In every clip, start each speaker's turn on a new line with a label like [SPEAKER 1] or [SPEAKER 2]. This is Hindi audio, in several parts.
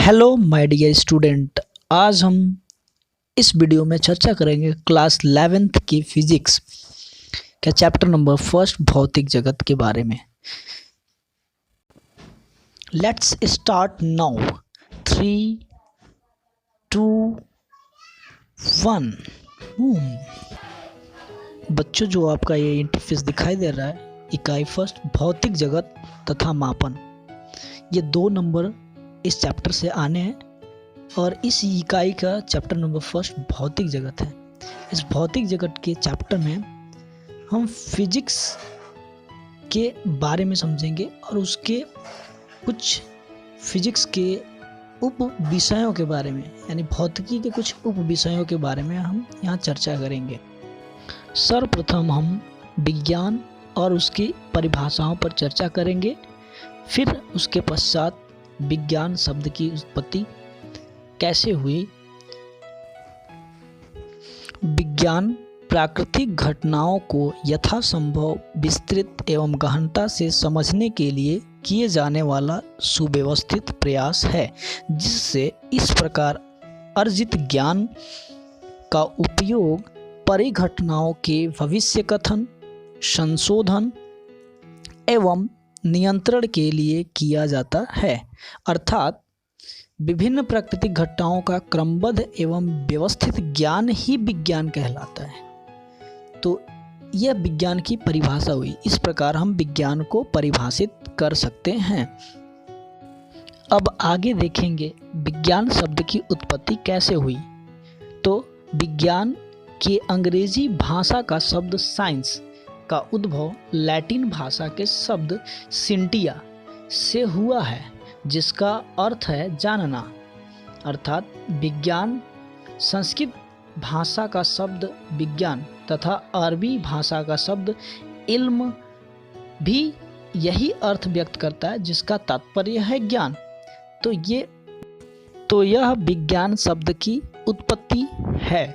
[SPEAKER 1] Hello my dear student. आज हम इस वीडियो में चर्चा करेंगे क्लास 11th की फिजिक्स का चैप्टर नंबर फर्स्ट भौतिक जगत के बारे में। Let's start now. 3, 2, 1 बूम। बच्चों, जो आपका ये इंटरफेस दिखाई दे रहा है, इकाई फर्स्ट भौतिक जगत तथा मापन, ये 2 नंबर इस चैप्टर से आने हैं और इस इकाई का चैप्टर नंबर फर्स्ट भौतिक जगत है। इस भौतिक जगत के चैप्टर में हम फिजिक्स के बारे में समझेंगे और उसके कुछ फिजिक्स के उप विषयों के बारे में, यानी भौतिकी के कुछ उप विषयों के बारे में हम यहाँ चर्चा करेंगे। सर्वप्रथम हम विज्ञान और उसकी परिभाषाओं पर चर्चा करेंगे, फिर उसके पश्चात विज्ञान शब्द की उत्पत्ति कैसे हुई। विज्ञान प्राकृतिक घटनाओं को यथासंभव विस्तृत एवं गहनता से समझने के लिए किए जाने वाला सुव्यवस्थित प्रयास है, जिससे इस प्रकार अर्जित ज्ञान का उपयोग परिघटनाओं के भविष्य कथन, संशोधन एवं नियंत्रण के लिए किया जाता है। अर्थात विभिन्न प्राकृतिक घटनाओं का क्रमबद्ध एवं व्यवस्थित ज्ञान ही विज्ञान कहलाता है। तो यह विज्ञान की परिभाषा हुई। इस प्रकार हम विज्ञान को परिभाषित कर सकते हैं। अब आगे देखेंगे विज्ञान शब्द की उत्पत्ति कैसे हुई। तो विज्ञान के अंग्रेजी भाषा का शब्द साइंस का उद्भव लैटिन भाषा के शब्द सिंटिया से हुआ है, जिसका अर्थ है जानना। अर्थात विज्ञान संस्कृत भाषा का शब्द विज्ञान तथा अरबी भाषा का शब्द इल्म भी यही अर्थ व्यक्त करता है, जिसका तात्पर्य है ज्ञान। तो यह विज्ञान शब्द की उत्पत्ति है।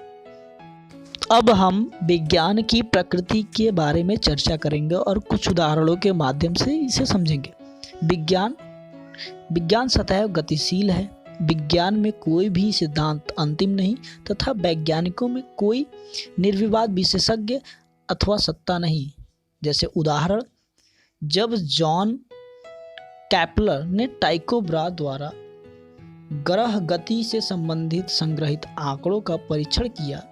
[SPEAKER 1] अब हम विज्ञान की प्रकृति के बारे में चर्चा करेंगे और कुछ उदाहरणों के माध्यम से इसे समझेंगे। विज्ञान सदैव गतिशील है। विज्ञान में कोई भी सिद्धांत अंतिम नहीं तथा वैज्ञानिकों में कोई निर्विवाद विशेषज्ञ अथवा सत्ता नहीं। जैसे उदाहरण, जब जॉन कैपलर ने टाइको ब्रा द्वारा ग्रह गति से संबंधित संग्रहित आंकड़ों का परीक्षण किया,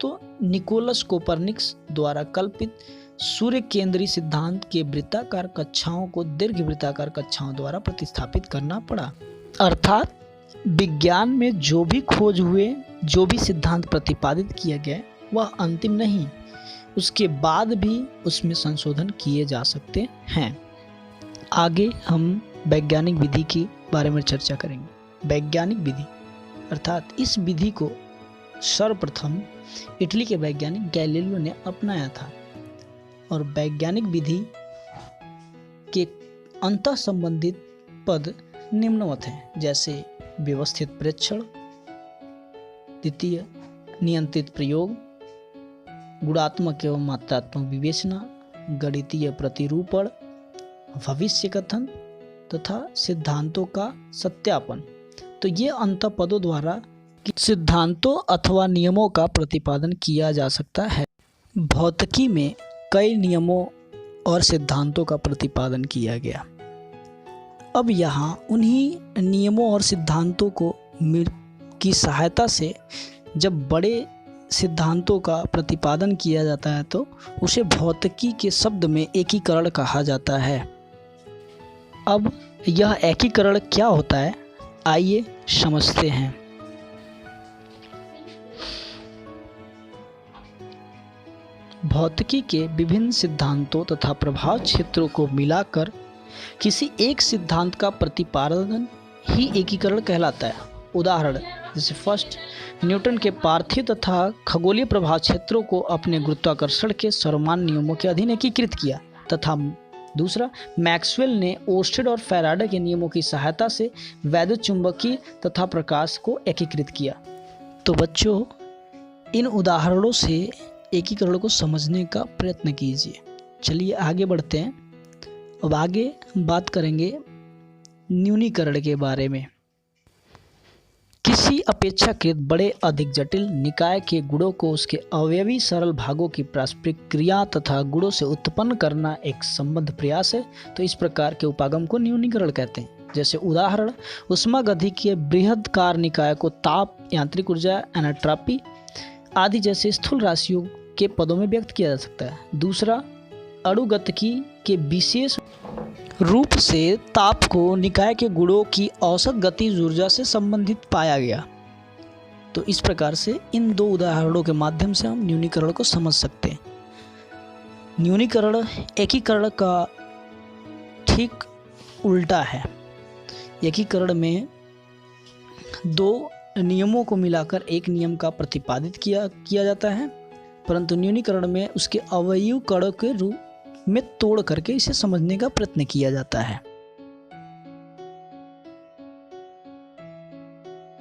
[SPEAKER 1] तो निकोलस कोपरनिकस द्वारा कल्पित सूर्य केंद्रीय सिद्धांत के वृत्ताकार कक्षाओं को दीर्घ वृत्ताकार कक्षाओं द्वारा प्रतिस्थापित करना पड़ा। अर्थात विज्ञान में जो भी खोज हुए, जो भी सिद्धांत प्रतिपादित किया गया, वह अंतिम नहीं, उसके बाद भी उसमें संशोधन किए जा सकते हैं। आगे हम वैज्ञानिक विधि के बारे में चर्चा करेंगे। वैज्ञानिक विधि अर्थात इस विधि को सर्वप्रथम इटली के वैज्ञानिक गैलीलियो ने अपनाया था और वैज्ञानिक विधि के अंतः संबंधित पद निम्नवत हैं, जैसे व्यवस्थित प्रेक्षण, द्वितीय नियंत्रित प्रयोग, गुणात्मक एवं मात्रात्मक विवेचना, गणितीय प्रतिरूपण, भविष्य कथन तथा सिद्धांतों का सत्यापन। तो ये अंतः पदों द्वारा सिद्धांतों अथवा नियमों का प्रतिपादन किया जा सकता है। भौतिकी में कई नियमों और सिद्धांतों का प्रतिपादन किया गया। अब यहाँ उन्हीं नियमों और सिद्धांतों की सहायता से जब बड़े सिद्धांतों का प्रतिपादन किया जाता है, तो उसे भौतिकी के शब्द में एकीकरण कहा जाता है। अब यह एकीकरण क्या होता है, आइए समझते हैं। भौतिकी के विभिन्न सिद्धांतों तथा प्रभाव क्षेत्रों को मिलाकर किसी एक सिद्धांत का प्रतिपादन ही एकीकरण कहलाता है। उदाहरण, जैसे फर्स्ट, न्यूटन के पार्थिव तथा खगोलीय प्रभाव क्षेत्रों को अपने गुरुत्वाकर्षण के सर्वमान्य नियमों के अधीन एकीकृत किया, तथा दूसरा, मैक्सवेल ने ओर्स्टेड और फैराडे के नियमों की सहायता से वैद्युत चुंबकीय तथा प्रकाश को एकीकृत किया। तो बच्चों, इन उदाहरणों से एकीकरण को समझने का प्रयत्न कीजिए। चलिए आगे बढ़ते हैं। अब आगे हम बात करेंगे न्यूनीकरण के बारे में। किसी अपेक्षाकृत बड़े अधिक जटिल निकाय के गुणों को उसके अवयवी सरल भागों की पारस्परिक क्रिया तथा गुणों से उत्पन्न करना एक संबद्ध प्रयास है। तो इस प्रकार के उपागम को न्यूनीकरण कहते हैं। जैसे उदाहरण, ऊष्मागतिकीय बृहदाकार निकाय को ताप, यांत्रिक ऊर्जा, एनाट्रॉपी आदि जैसे स्थूल राशियों के पदों में व्यक्त किया जा सकता है। दूसरा, अणुगतिकी के विशेष रूप से ताप को निकाय के गुणों की औसत गतिज ऊर्जा से संबंधित पाया गया। तो इस प्रकार से इन दो उदाहरणों के माध्यम से हम न्यूनीकरण को समझ सकते हैं। न्यूनीकरण एकीकरण का ठीक उल्टा है। एकीकरण में दो नियमों को मिलाकर एक नियम का प्रतिपादित किया जाता है, परंतु न्यूनीकरण में उसके अवयव कणों के रूप में तोड़ करके इसे समझने का प्रयत्न किया जाता है।